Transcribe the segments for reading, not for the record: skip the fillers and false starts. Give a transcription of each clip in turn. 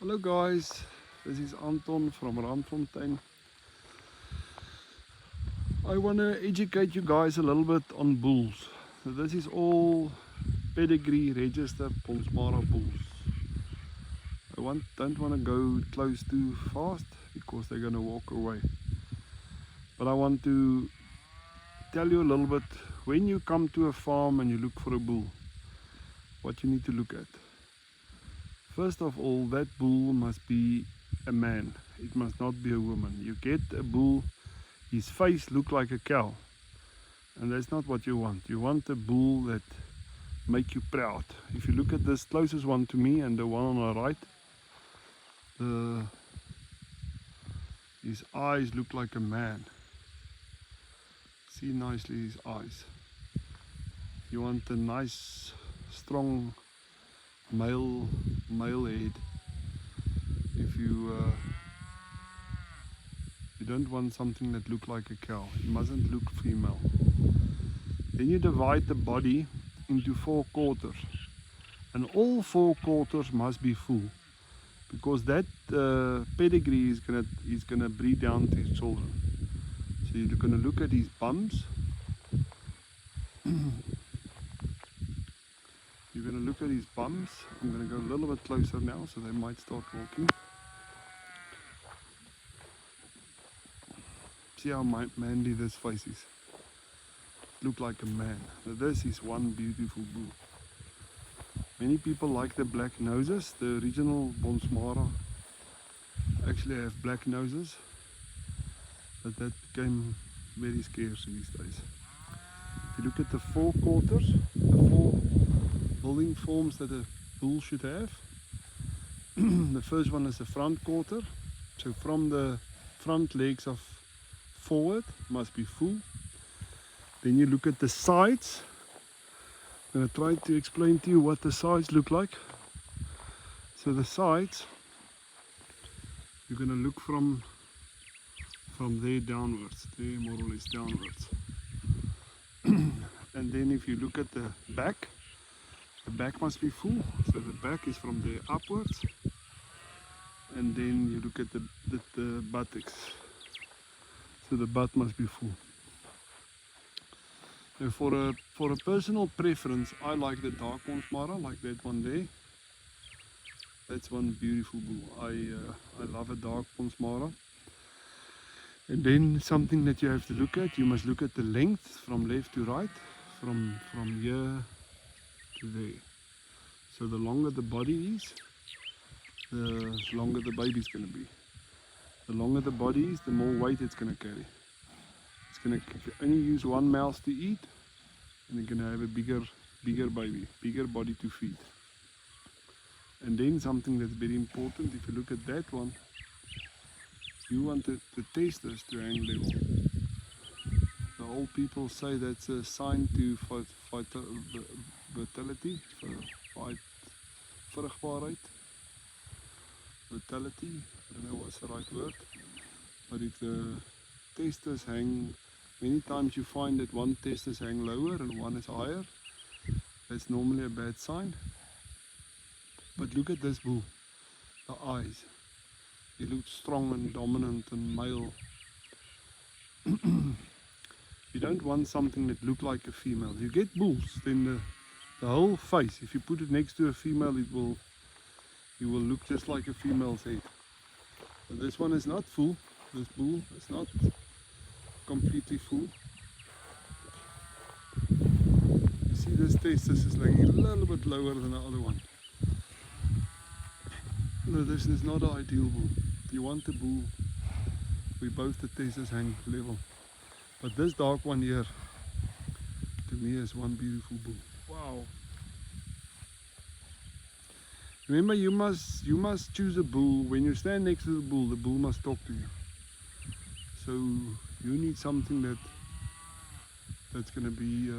Hello guys, this is Anton from Randfontein. I want to educate you guys a little bit on bulls. So this is all pedigree registered Bonsmara bulls. Don't want to go close too fast because they're going to walk away. But I want to tell you a little bit, when you come to a farm and you look for a bull, what you need to look at. First of all, that bull must be a man. It must not be a woman. You get a bull, his face look like a cow, and that's not what you want. You want a bull that make you proud. If you look at this closest one to me and the one on the right, his eyes look like a man. See nicely his eyes. You want a nice, strong male head. If you don't want something that look like a cow, it mustn't look female. Then you divide the body into 4 quarters, and all 4 quarters must be full, because that pedigree is gonna breed down to his children. So you're gonna look at his bums. You're going to look at his bums. I'm going to go a little bit closer now so they might start walking. See how manly this face is. Look like a man. So this is one beautiful bull. Many people like the black noses. The original Bonsmara actually have black noses, but that became very scarce these days. If you look at the 4 quarters, the 4 building forms that a bull should have. The first one is the front quarter. So from the front legs of forward must be full. Then you look at the sides. I'm going to try to explain to you what the sides look like. So the sides, you're going to look from there downwards, there more or less downwards. And then if you look at the back must be full, so the back is from there upwards. And then you look at the buttocks, so the butt must be full. And for a personal preference, I like the dark Bonsmara, like that one there. That's one beautiful bull. I love a dark Bonsmara. And then something that you have to look at, you must look at the length from left to right, from here to there. So the longer the body is, the longer the baby's going to be. The longer the body is, the more weight it's going to carry. It's going to only use 1 mouse to eat, and you're going to have a bigger baby, bigger body to feed. And then something that's very important, if you look at that one, you want the testes to hang level. The old people say that's a sign to fertility, vrugbaarheid, fertility, I don't know what's the right word, but if the testes hang, many times you find that one testes hang lower and one is higher, that's normally a bad sign. But look at this bull, the eyes, he looks strong and dominant and male. You don't want something that look like a female. You get bulls, then the whole face, if you put it next to a female, it will look just like a female's head. But this one is not full. This bull is not completely full. You see this testis is laying a little bit lower than the other one. No, this is not an ideal bull. You want a bull where both the testes hang level. But this dark one here, to me, is one beautiful bull. Wow. Remember, you must choose a bull. When you stand next to the bull must talk to you. So you need something that's going to be,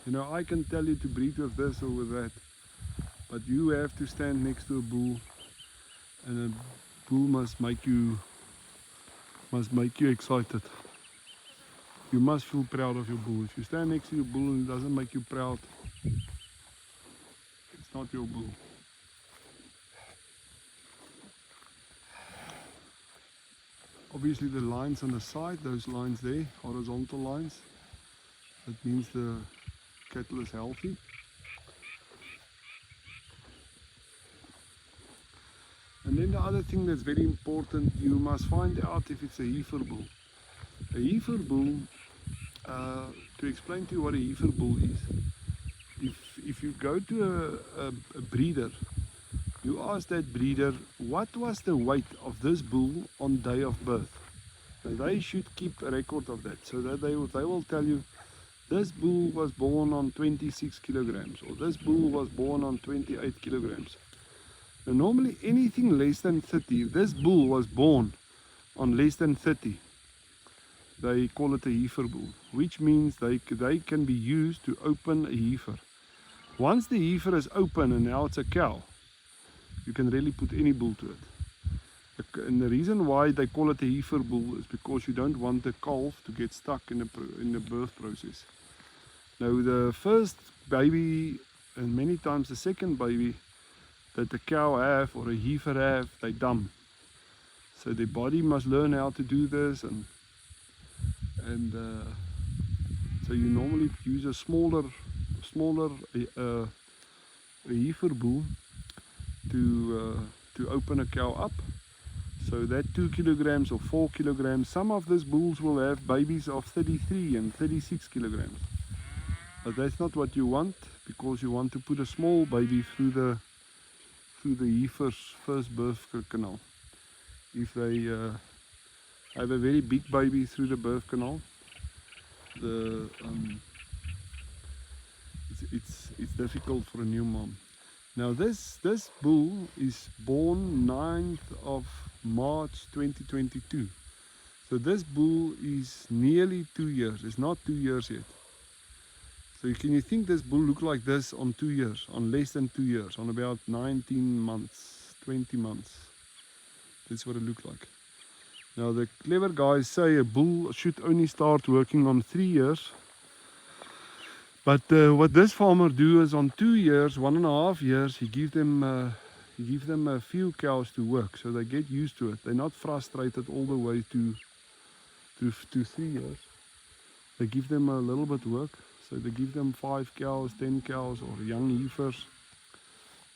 you know, I can tell you to breed with this or with that, but you have to stand next to a bull, and a bull must make you excited. You must feel proud of your bull. If you stand next to your bull and it doesn't make you proud, it's not your bull. Obviously the lines on the side, those lines there, horizontal lines, that means the cattle is healthy. And then the other thing that's very important, you must find out if it's a heifer bull. A heifer bull, to explain to you what a heifer bull is, if you go to a breeder, you ask that breeder, what was the weight of this bull on day of birth? Now they should keep a record of that, so that they will tell you, this bull was born on 26 kilograms, or this bull was born on 28 kilograms. Now normally anything less than 30, if this bull was born on less than 30, they call it a heifer bull, which means they can be used to open a heifer. Once the heifer is open and now it's a cow, you can really put any bull to it. And the reason why they call it a heifer bull is because you don't want the calf to get stuck in the birth process. Now the first baby, and many times the second baby that the cow have or a heifer have, they dumb. So their body must learn how to do this, and so you normally use a smaller heifer bull to open a cow up. So that 2 kilograms or 4 kilograms, some of these bulls will have babies of 33 and 36 kilograms. But that's not what you want, because you want to put a small baby through the heifer's first birth canal. If they have a very big baby through the birth canal, it's difficult for a new mom. Now this bull is born 9th of March 2022. So this bull is nearly 2 years. It's not 2 years yet. So can you think this bull look like this on 2 years, on less than 2 years, on about 19 months, 20 months? That's what it looks like. Now the clever guys say a bull should only start working on 3 years. But what this farmer do is on 2 years, 1.5 years, he give them a few cows to work, so they get used to it. They're not frustrated all the way to 3 years. They give them a little bit work, so they give them 5 cows, 10 cows, or young heifers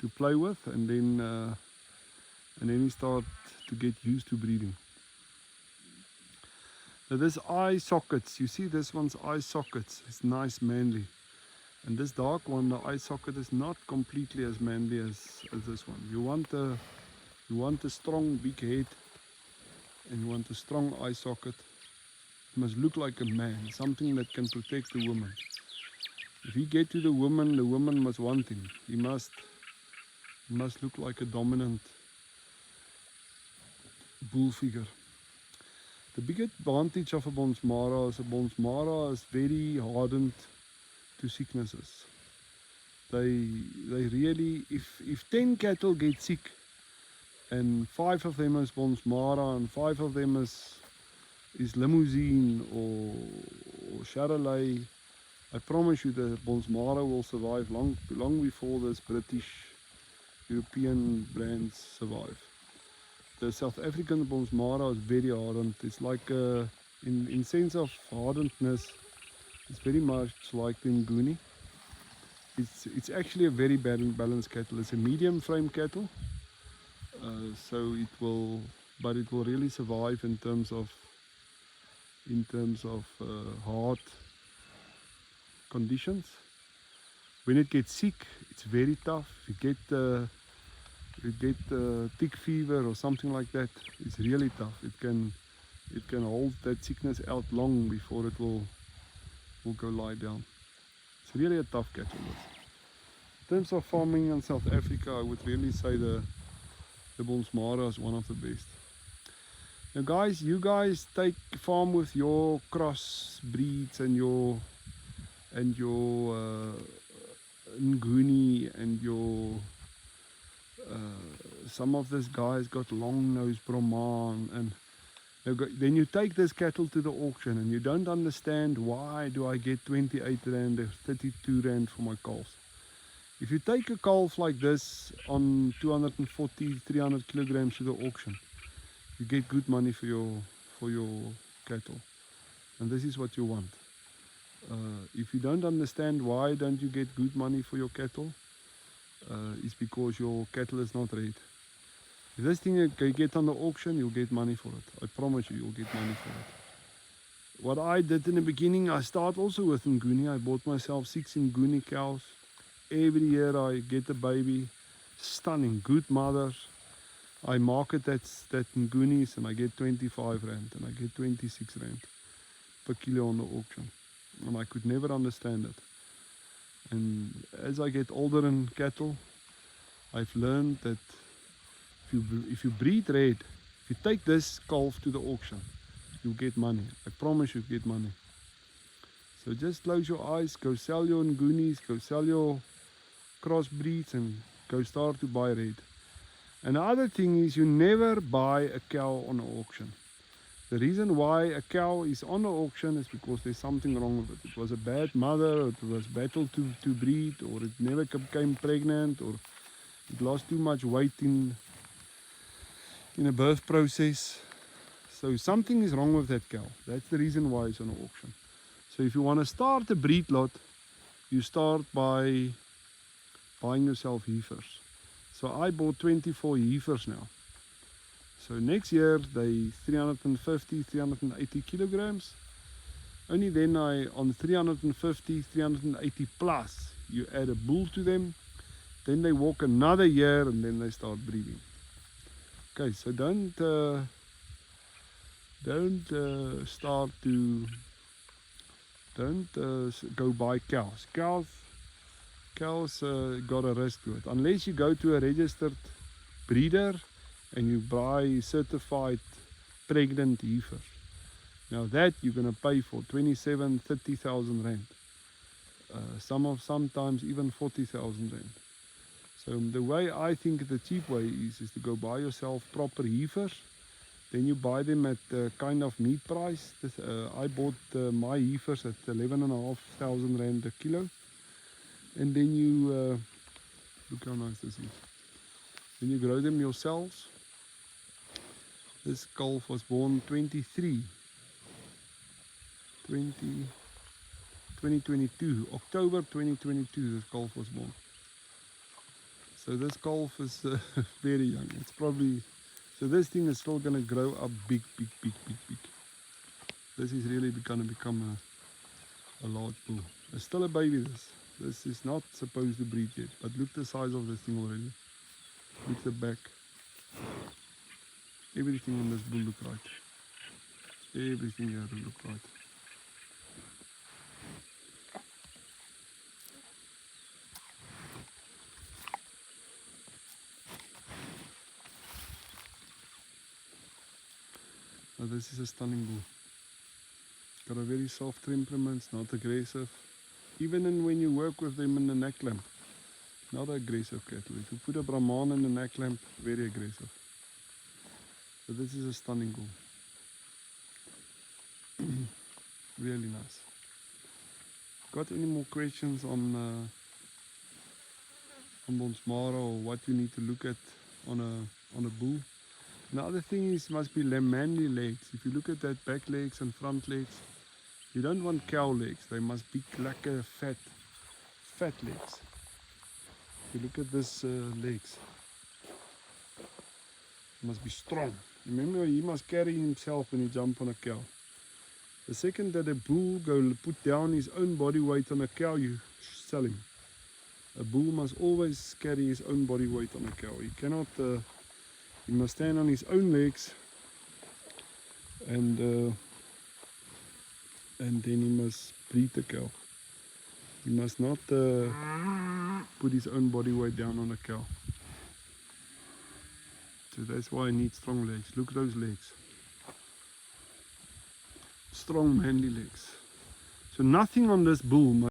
to play with, and then he start to get used to breeding. Now this eye sockets, you see this one's eye sockets, it's nice manly. And this dark one, the eye socket, is not completely as manly as this one. You want a strong big head, and you want a strong eye socket. It must look like a man, something that can protect the woman. If he get to the woman must want him. He must look like a dominant bull figure. The big advantage of a Bonsmara is very hardened to sicknesses. They really, if 10 cattle get sick and 5 of them is Bonsmara and 5 of them is Limousine or Charolais, I promise you the Bonsmara will survive long before this British European brands survive. The South African Bonsmara is very hardened. It's like in sense of hardness, it's very much like the Nguni. It's actually a very balanced cattle. It's a medium frame cattle, so it will really survive in terms of hard conditions. When it gets sick, it's very tough. You get tick fever or something like that. It's really tough. It can hold that sickness out long before it will go lie down. It's really a tough cattle. In terms of farming in South Africa, I would really say the Bonsmara is one of the best. Now guys, you guys take farm with your cross breeds and your Nguni and your some of these guys got long nose Brahman, and then you take this cattle to the auction and you don't understand why do I get 28 rand or 32 rand for my calves. If you take a calf like this on 240, 300 kilograms to the auction, you get good money for for your cattle, and this is what you want. If you don't understand why don't you get good money for your cattle, it's because your cattle is not ready. If this thing you get on the auction, you'll get money for it. I promise you'll get money for it. What I did in the beginning, I start also with Nguni. I bought myself 6 Nguni cows. Every year I get a baby, stunning, good mothers. I market that Ngunis and I get 25 rand and I get 26 rand per kilo on the auction. And I could never understand it. And as I get older in cattle, I've learned that if you breed red, if you take this calf to the auction, you'll get money. I promise you'll get money. So just close your eyes, go sell your Ngunis, go sell your crossbreeds and go start to buy red. And the other thing is, you never buy a cow on an auction. The reason why a cow is on the auction is because there's something wrong with it. It was a bad mother, or it was battled to breed, or it never became pregnant, or it lost too much weight in a birth process. So something is wrong with that cow. That's the reason why it's on the auction. So if you want to start a breed lot, you start by buying yourself heifers. So I bought 24 heifers now. So next year they 350, 380 kilograms. Only then on 350, 380 plus, you add a bull to them. Then they walk another year and then they start breeding. Okay, so don't go buy cows. Cows got a risk to it. Unless you go to a registered breeder and you buy certified pregnant heifers. Now that you're going to pay for 27,000, 30,000 rand. Sometimes even 40,000 rand. So the way I think the cheap way is to go buy yourself proper heifers. Then you buy them at kind of meat price. I bought my heifers at 11,500 rand a kilo. And then you, look how nice this is. Then you grow them yourselves. This calf was born 2022, October 2022 this calf was born. So this calf is very young. It's probably, so this thing is still going to grow up big. This is really going to become a large bull. It's still a baby this. This is not supposed to breed yet, but look the size of this thing already. Look the back. Everything on this bull look right. Everything here will look right. Now this is a stunning bull. Got a very soft temperament, it's not aggressive. Even when you work with them in the neck lamp, not aggressive cattle. If you put a Brahman in the neck lamp, very aggressive. So this is a stunning bull. Really nice. Got any more questions on Bonsmara or what you need to look at on a bull? The other thing is must be manly legs. If you look at that back legs and front legs, you don't want cow legs. They must be like a fat legs. If you look at this legs, it must be strong. Remember, he must carry himself when he jump on a cow. The second that a bull go put down his own body weight on a cow, you sell him. A bull must always carry his own body weight on a cow. He cannot. He must stand on his own legs, and then he must breed the cow. He must not put his own body weight down on a cow. So that's why I need strong legs. Look at those legs. Strong manly legs. So nothing on this bull